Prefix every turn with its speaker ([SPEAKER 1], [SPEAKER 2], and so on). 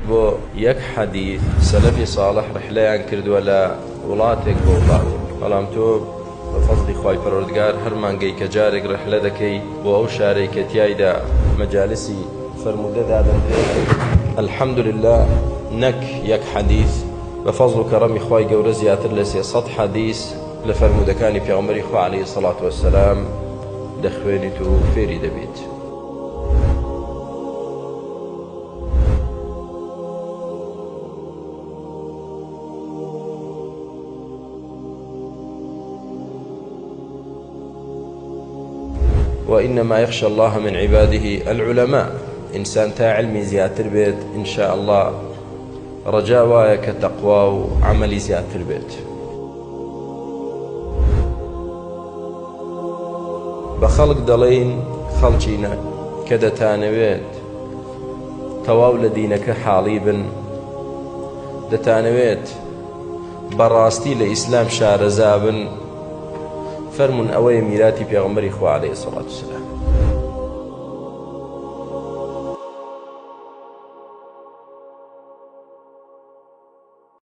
[SPEAKER 1] بو يك حديث سلفي صالح رحليان كردوا لا ولاتك بوڵات بەڵام تۆ بفضل خواهی پەروەردگار هەرمانگەی کە جارێک رحلە دەکەی بۆ ئەو شارەی کە تیایدا مەجالسی فرمودەدا دەدرێت الحمد لله نەک یەک حەدیث بفضل و کەڕەمی خواهی گەورە زیاتر لە 300 حەدیث لە فرمودەکانی پێغەمبەری خوا عەلەیهی سەڵات وەسەلام دەخوێنیت و فێری دەبیت. وإنما يخشى الله من عباده العلماء. إنسان تا علمي زياتر بيت إن شاء الله رجاء وايك تقوى وعملي زياتر بيت. بخلق دلين خلقينا كدا تانويت تواو لدينك حاليبا دتانويت براستي لإسلام شارزابا فرمون أوي ميلاتي بيغمبري خوا عليه الصلاة والسلام.